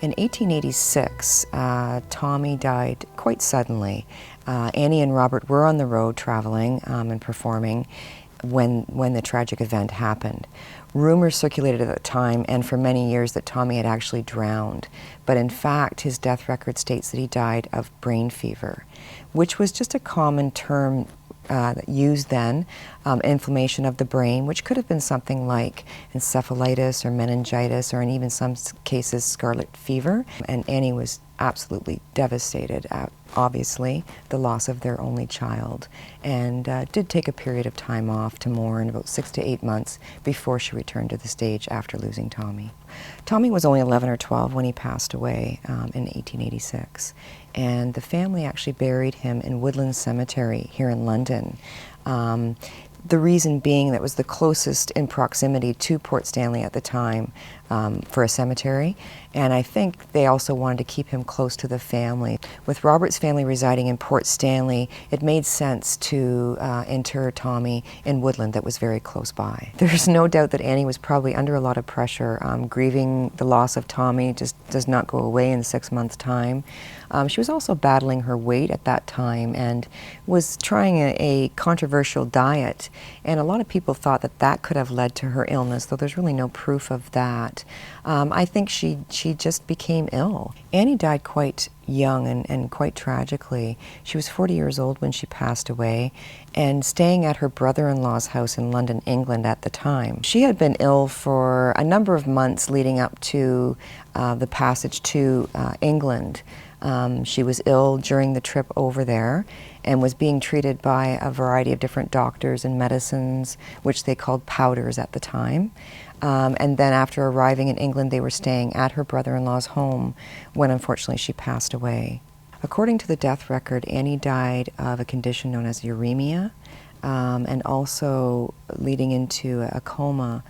In 1886, Tommy died quite suddenly. Annie and Robert were on the road traveling and performing when the tragic event happened. Rumors circulated at the time and for many years that Tommy had actually drowned, but in fact his death record states that he died of brain fever, which was just a common term used then, inflammation of the brain, which could have been something like encephalitis or meningitis or in even some cases scarlet fever. And Annie was absolutely devastated at, obviously, the loss of their only child, and did take a period of time off to mourn, about 6 to 8 months before she returned to the stage after losing Tommy. Tommy was only 11 or 12 when he passed away in 1886, and the family actually buried him in Woodland Cemetery here in London. The reason being that it was the closest in proximity to Port Stanley at the time for a cemetery, and I think they also wanted to keep him close to the family. With Robert's family residing in Port Stanley, it made sense to inter Tommy in Woodland that was very close by. There's no doubt that Annie was probably under a lot of pressure. Grieving the loss of Tommy just does not go away in 6 months' time. She was also battling her weight at that time and was trying a controversial diet, and a lot of people thought that that could have led to her illness, though there's really no proof of that. I think she just became ill. Annie died quite young and quite tragically. She was 40 years old when she passed away and staying at her brother-in-law's house in London, England at the time. She had been ill for a number of months leading up to the passage to England. She was ill during the trip over there and was being treated by a variety of different doctors and medicines, which they called powders at the time. And then after arriving in England, they were staying at her brother-in-law's home when unfortunately she passed away. According to the death record, Annie died of a condition known as uremia, and also leading into a coma.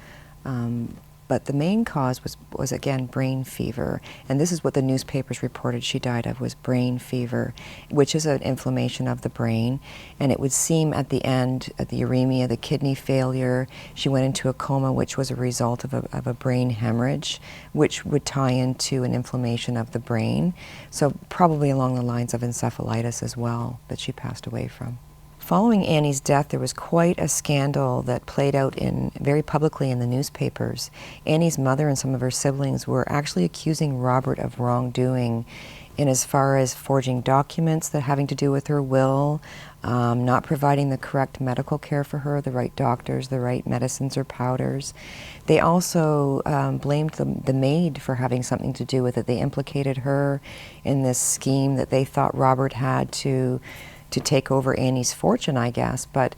But the main cause was again brain fever, and this is what the newspapers reported she died of, was brain fever, which is an inflammation of the brain. And it would seem at the end, at the uremia, the kidney failure, she went into a coma, which was a result of a brain hemorrhage, which would tie into an inflammation of the brain. So probably along the lines of encephalitis as well, that she passed away from. Following Annie's death, there was quite a scandal that played out very publicly in the newspapers. Annie's mother and some of her siblings were actually accusing Robert of wrongdoing in as far as forging documents that having to do with her will, not providing the correct medical care for her, the right doctors, the right medicines or powders. They also blamed the maid for having something to do with it. They implicated her in this scheme that they thought Robert had to take over Annie's fortune, I guess, but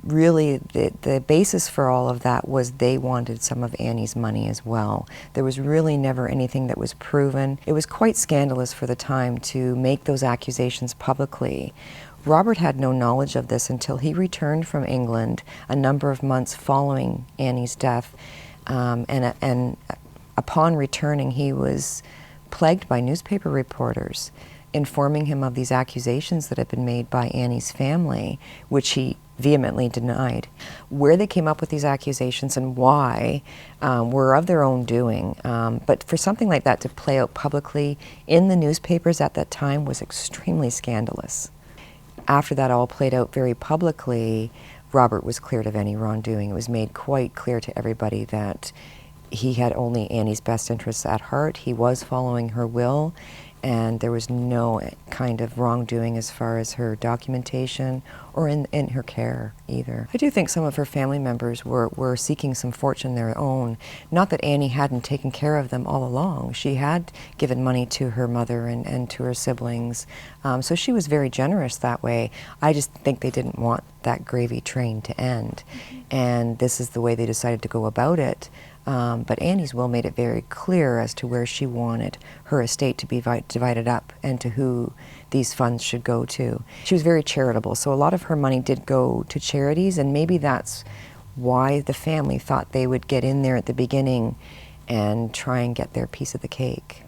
really the basis for all of that was they wanted some of Annie's money as well. There was really never anything that was proven. It was quite scandalous for the time to make those accusations publicly. Robert had no knowledge of this until he returned from England a number of months following Annie's death, and upon returning he was plagued by newspaper reporters informing him of these accusations that had been made by Annie's family, which he vehemently denied. Where they came up with these accusations and why were of their own doing, but for something like that to play out publicly in the newspapers at that time was extremely scandalous. After that all played out very publicly, Robert was cleared of any wrongdoing. It was made quite clear to everybody that he had only Annie's best interests at heart. He was following her will, and there was no kind of wrongdoing as far as her documentation or in her care either. I do think some of her family members were seeking some fortune their own. Not that Annie hadn't taken care of them all along. She had given money to her mother and to her siblings, so she was very generous that way. I just think they didn't want that gravy train to end, and this is the way they decided to go about it. But Annie's will made it very clear as to where she wanted her estate to be divided up and to who these funds should go to. She was very charitable, so a lot of her money did go to charities, and maybe that's why the family thought they would get in there at the beginning and try and get their piece of the cake.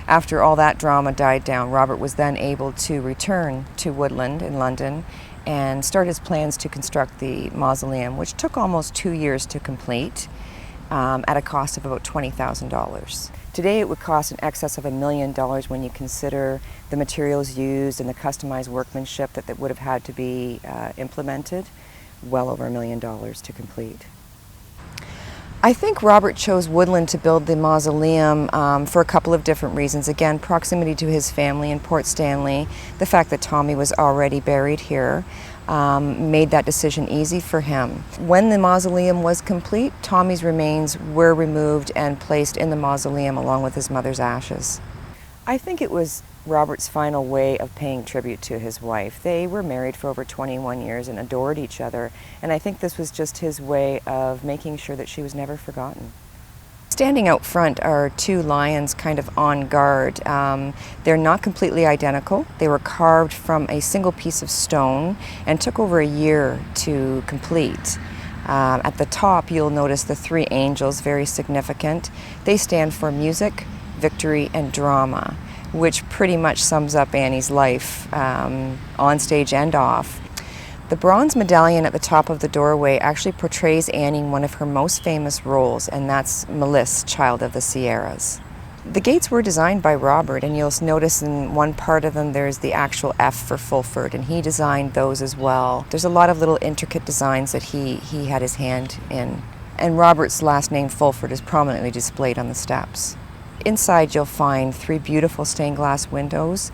After all that drama died down, Robert was then able to return to Woodland in London and start his plans to construct the mausoleum, which took almost 2 years to complete. At a cost of about $20,000. Today it would cost in excess of $1 million when you consider the materials used and the customized workmanship that would have had to be implemented. Well over $1 million to complete. I think Robert chose Woodland to build the mausoleum for a couple of different reasons. Again, proximity to his family in Port Stanley, the fact that Tommy was already buried here made that decision easy for him. When the mausoleum was complete, Tommy's remains were removed and placed in the mausoleum along with his mother's ashes. I think it was Robert's final way of paying tribute to his wife. They were married for over 21 years and adored each other, and I think this was just his way of making sure that she was never forgotten. Standing out front are two lions kind of on guard. They're not completely identical. They were carved from a single piece of stone and took over a year to complete. At the top you'll notice the three angels, very significant. They stand for music, victory, and drama, which pretty much sums up Annie's life on stage and off. The bronze medallion at the top of the doorway actually portrays Annie in one of her most famous roles, and that's Melis, Child of the Sierras. The gates were designed by Robert, and you'll notice in one part of them there's the actual F for Fulford, and he designed those as well. There's a lot of little intricate designs that he had his hand in. And Robert's last name, Fulford, is prominently displayed on the steps. Inside you'll find three beautiful stained glass windows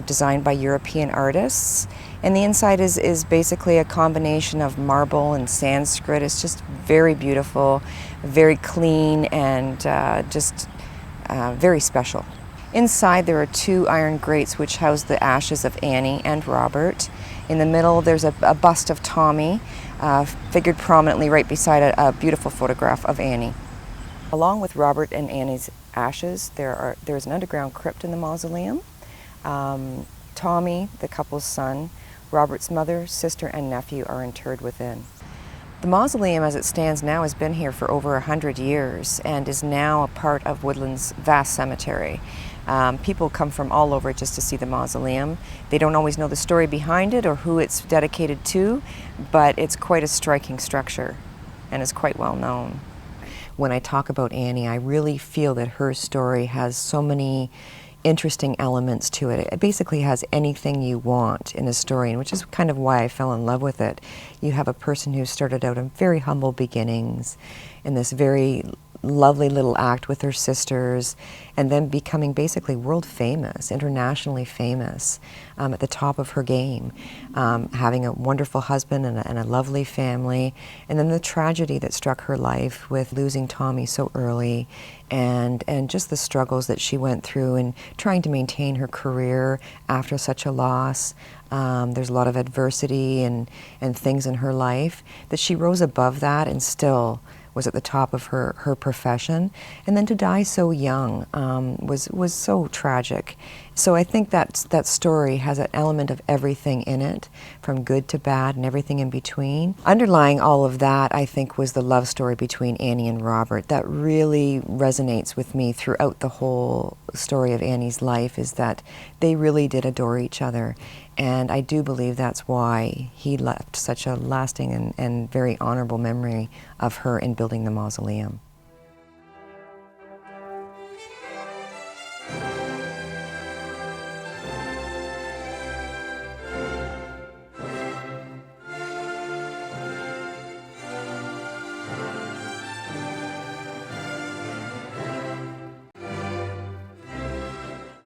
designed by European artists. And the inside is basically a combination of marble and Sanskrit. It's just very beautiful, very clean, and just very special. Inside there are two iron grates which house the ashes of Annie and Robert. In the middle there's a bust of Tommy, figured prominently right beside a beautiful photograph of Annie. Along with Robert and Annie's ashes, there's an underground crypt in the mausoleum. Tommy, the couple's son, Robert's mother, sister, and nephew are interred within. The mausoleum as it stands now has been here for over 100 years and is now a part of Woodland's vast cemetery. People come from all over just to see the mausoleum. They don't always know the story behind it or who it's dedicated to, but it's quite a striking structure and is quite well known. When I talk about Annie, I really feel that her story has so many interesting elements to it. It basically has anything you want in a story, and which is kind of why I fell in love with it. You have a person who started out in very humble beginnings in this very lovely little act with her sisters, and then becoming basically world famous, internationally famous, at the top of her game, having a wonderful husband and a lovely family, and then the tragedy that struck her life with losing Tommy so early, and just the struggles that she went through in trying to maintain her career after such a loss. There's a lot of adversity and things in her life that she rose above that and still was at the top of her profession, and then to die so young was so tragic. So I think that story has an element of everything in it, from good to bad and everything in between. Underlying all of that, I think, was the love story between Annie and Robert. That really resonates with me throughout the whole story of Annie's life, is that they really did adore each other. And I do believe that's why he left such a lasting and very honorable memory of her in building the mausoleum.